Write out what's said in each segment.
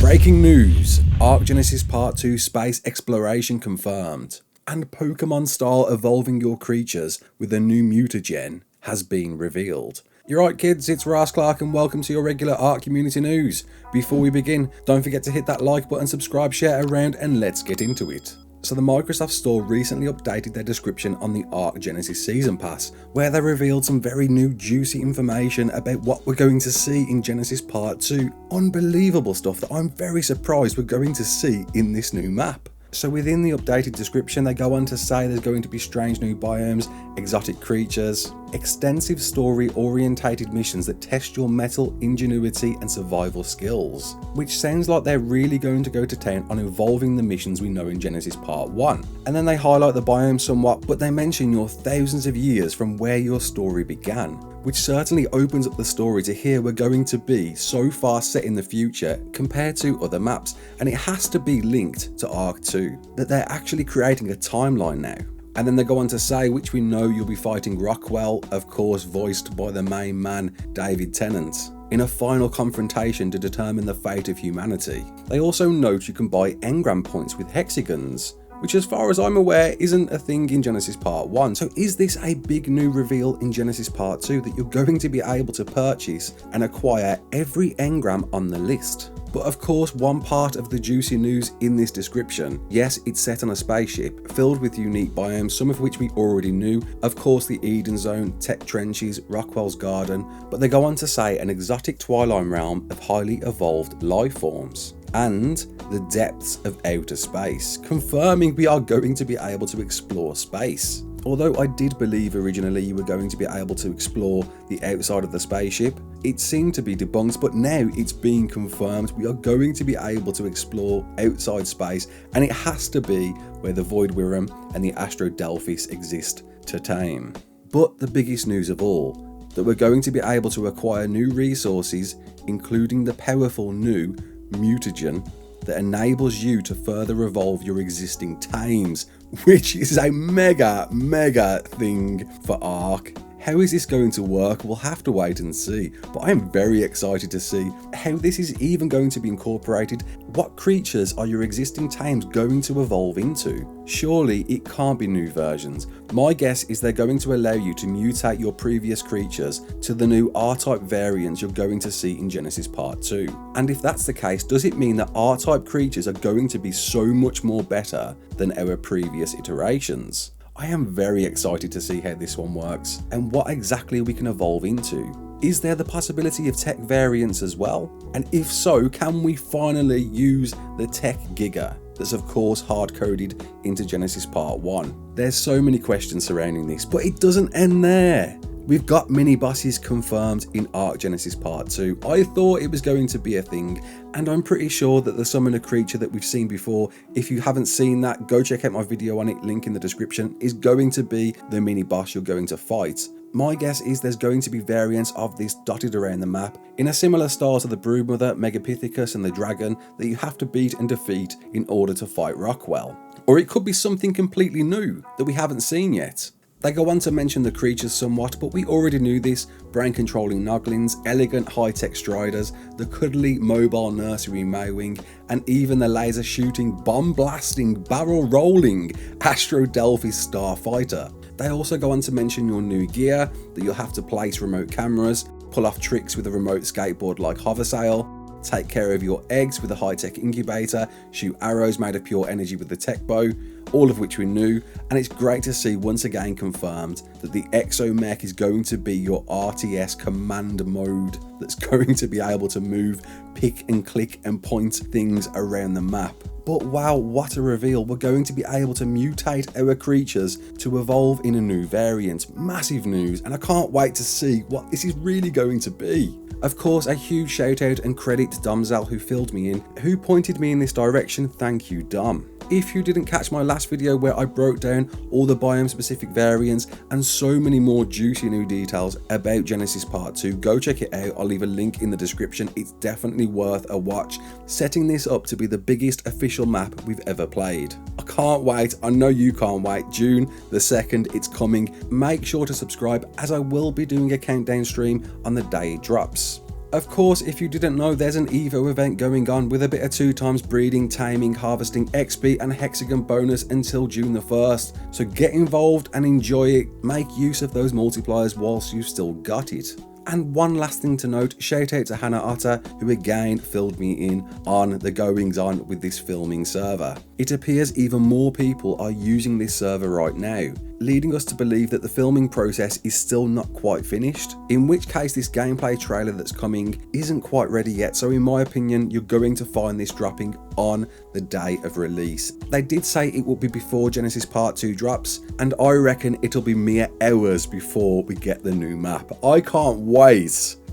Breaking news, ARK Genesis Part 2 space exploration confirmed, and Pokemon-style evolving your creatures with a new mutagen has been revealed. You're right kids, it's Ras Clark and welcome to your regular ARK community news. Before we begin, don't forget to hit that like button, subscribe, share around, and let's get into it. So the Microsoft Store recently updated their description on the ARK Genesis Season Pass, where they revealed some very new juicy information about what we're going to see in Genesis Part 2. Unbelievable stuff that I'm very surprised we're going to see in this new map. So within the updated description, they go on to say there's going to be strange new biomes, exotic creatures, extensive story orientated missions that test your mental ingenuity and survival skills, which sounds like they're really going to go to town on evolving the missions we know in Genesis Part 1. And then they highlight the biome somewhat, but they mention you're thousands of years from where your story began, which certainly opens up the story to here we're going to be so far set in the future compared to other maps, and it has to be linked to ARK 2, that they're actually creating a timeline now. And then they go on to say, which we know you'll be fighting Rockwell, of course voiced by the main man David Tennant, in a final confrontation to determine the fate of humanity. They also note you can buy engram points with hexagons, which as far as I'm aware isn't a thing in Genesis Part 1. So is this a big new reveal in Genesis Part 2 that you're going to be able to purchase and acquire every engram on the list? But of course, one part of the juicy news in this description, yes, it's set on a spaceship filled with unique biomes, some of which we already knew, of course the Eden Zone, Tech Trenches, Rockwell's Garden, but they go on to say an exotic twilight realm of highly evolved life forms, and the depths of outer space, confirming we are going to be able to explore space. Although I did believe originally you were going to be able to explore the outside of the spaceship, it seemed to be debunked, but now it's being confirmed we are going to be able to explore outside space, and it has to be where the Void Wyrm and the Astro Delphis exist to tame. But the biggest news of all, that we're going to be able to acquire new resources, including the powerful new mutagen that enables you to further evolve your existing tames, which is a mega thing for ARK. How is this going to work? We'll have to wait and see, but I am very excited to see how this is even going to be incorporated. What creatures are your existing tames going to evolve into? Surely it can't be new versions. My guess is they're going to allow you to mutate your previous creatures to the new R-type variants you're going to see in Genesis Part 2. And if that's the case, does it mean that R-type creatures are going to be so much more better than our previous iterations? I am very excited to see how this one works and what exactly we can evolve into. Is there the possibility of tech variants as well? And if so, can we finally use the tech Giga that's of course hard-coded into Genesis Part 1? There's so many questions surrounding this, but it doesn't end there. We've got mini bosses confirmed in ARK Genesis Part 2. I thought it was going to be a thing, and I'm pretty sure that the summoner creature that we've seen before, if you haven't seen that, go check out my video on it, link in the description, is going to be the mini boss you're going to fight. My guess is there's going to be variants of this dotted around the map, in a similar style to the Broodmother, Megapithecus and the Dragon that you have to beat and defeat in order to fight Rockwell. Or it could be something completely new that we haven't seen yet. They go on to mention the creatures somewhat, but we already knew this: brain-controlling Noglins, elegant high-tech Striders, the cuddly mobile nursery Maywing, and even the laser-shooting, bomb-blasting, barrel-rolling Astro Delphis Starfighter. They also go on to mention your new gear, that you'll have to place remote cameras, pull off tricks with a remote skateboard like Hoversail, take care of your eggs with a high-tech incubator, shoot arrows made of pure energy with the tech bow, all of which we knew, and it's great to see once again confirmed that the Exo Mech is going to be your RTS command mode that's going to be able to move, pick and click and point things around the map. But wow, what a reveal, we're going to be able to mutate our creatures to evolve in a new variant. Massive news, and I can't wait to see what this is really going to be. Of course, a huge shout out and credit to Domzel who filled me in, who pointed me in this direction. Thank you, Dom. If you didn't catch my last video where I broke down all the biome specific variants and so many more juicy new details about Genesis Part 2, go check it out. I'll leave a link in the description. It's definitely worth a watch, setting this up to be the biggest official map we've ever played. I can't wait. I know you can't wait. June the 2nd, it's coming. Make sure to subscribe, as I will be doing a countdown stream on the day it drops. Of course, if you didn't know, there's an Evo event going on with a bit of 2x breeding, taming, harvesting, XP and hexagon bonus until June the 1st. So get involved and enjoy it. Make use of those multipliers whilst you've still got it. And one last thing to note, shout out to Hannah Otter, who again filled me in on the goings on with this filming server. It appears even more people are using this server right now, leading us to believe that the filming process is still not quite finished, in which case this gameplay trailer that's coming isn't quite ready yet. So in my opinion, you're going to find this dropping on the day of release. They did say it will be before Genesis Part 2 drops, and I reckon it'll be mere hours before we get the new map. I can't wait.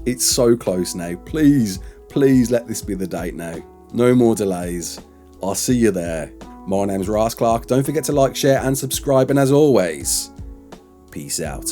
It's so close now. Please let this be the date now. No more delays. I'll see you there. My name's Ross Clark. Don't forget to like, share and subscribe, and as always, peace out.